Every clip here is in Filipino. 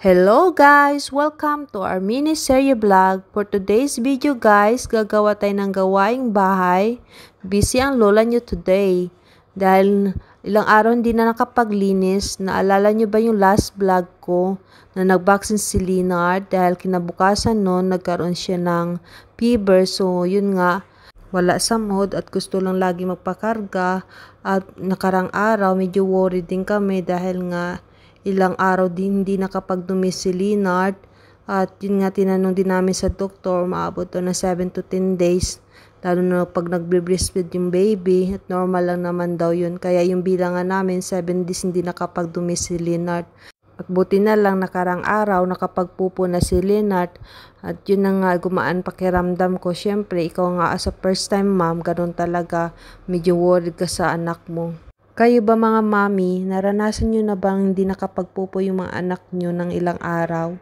Hello guys! Welcome to our mini serye vlog. For today's video guys, gagawa tayo ng gawaing bahay. Busy ang lola nyo today. Dahil ilang araw hindi na nakapaglinis. Naalala nyo ba yung last vlog ko na nag-vaccine si Leonard? Dahil kinabukasan noon nagkaroon siya ng fever. So yun nga, wala sa mood at gusto lang lagi magpakarga. At nakarang araw medyo worried din kami dahil nga ilang araw din hindi nakapagdumi si Leonard. At yun nga, tinanong din namin sa doktor, maabot to na 7 to 10 days. Lalo na pag nagbe-breastfeed yung baby, at normal lang naman daw yun. Kaya yung bilangan namin, 7 days hindi nakapagdumi si Leonard. At buti na lang nakarang araw, nakapagpupo na si Leonard. At yun na nga, gumaan pakiramdam ko. Siyempre, ikaw nga as a first time mom, ganun talaga, medyo worried ka sa anak mo. Kayo ba mga mami, naranasan nyo na bang hindi nakapagpupo yung mga anak nyo ng ilang araw?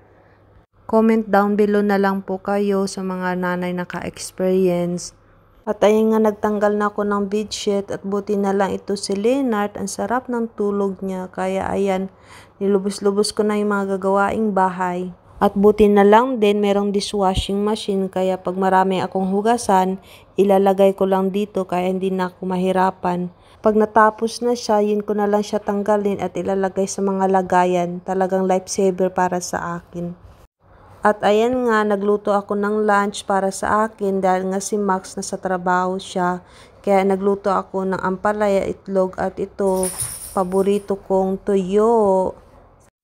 Comment down below na lang po kayo sa mga nanay naka-experience. At ayun nga, nagtanggal na ako ng bedsheet at buti na lang ito si Leonard. Ang sarap ng tulog niya. Kaya ayan, nilubos-lubos ko na yung mga gagawaing bahay. At buti na lang din merong dishwashing machine. Kaya pag marami akong hugasan, ilalagay ko lang dito kaya hindi na ako mahirapan. Pag natapos na siya, yun ko na lang siya tanggalin at ilalagay sa mga lagayan. Talagang lifesaver para sa akin. At ayan nga, nagluto ako ng lunch para sa akin dahil nga si Max nasa trabaho siya. Kaya nagluto ako ng ampalaya, itlog at ito, paborito kong tuyo.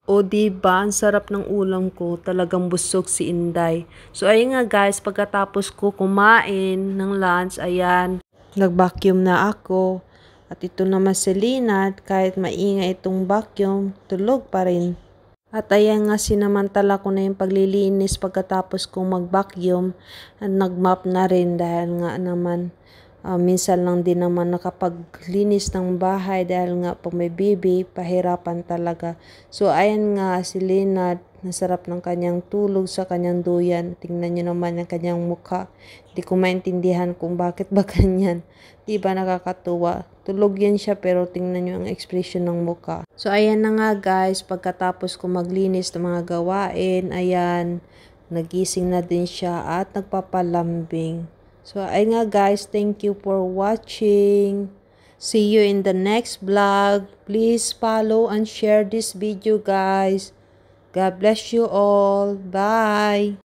O diba, ang sarap ng ulam ko, talagang busog si Inday. So ayun nga guys, pagkatapos ko kumain ng lunch, ayan, nag-vacuum na ako. At ito naman si Leonard, kahit maingay itong vacuum, tulog pa rin. At ayan nga, sinamantala ko na yung paglilinis pagkatapos kong mag-vacuum at nag-mop na rin dahil nga naman minsan lang din naman nakapaglinis ng bahay dahil nga pag may baby, pahirapan talaga. So ayan nga si Leonard, nasarap ng kanyang tulog sa kanyang duyan. Tingnan nyo naman ang kanyang mukha. Hindi ko maintindihan kung bakit ba ganyan. Di ba nakakatuwa? Tulog yan siya pero tingnan nyo ang expression ng mukha. So ayan na nga guys, pagkatapos ko maglinis ng mga gawain, ayan, nagising na din siya at nagpapalambing. So ayun nga guys, thank you for watching. See you in the next vlog. Please follow and share this video guys. God bless you all. Bye.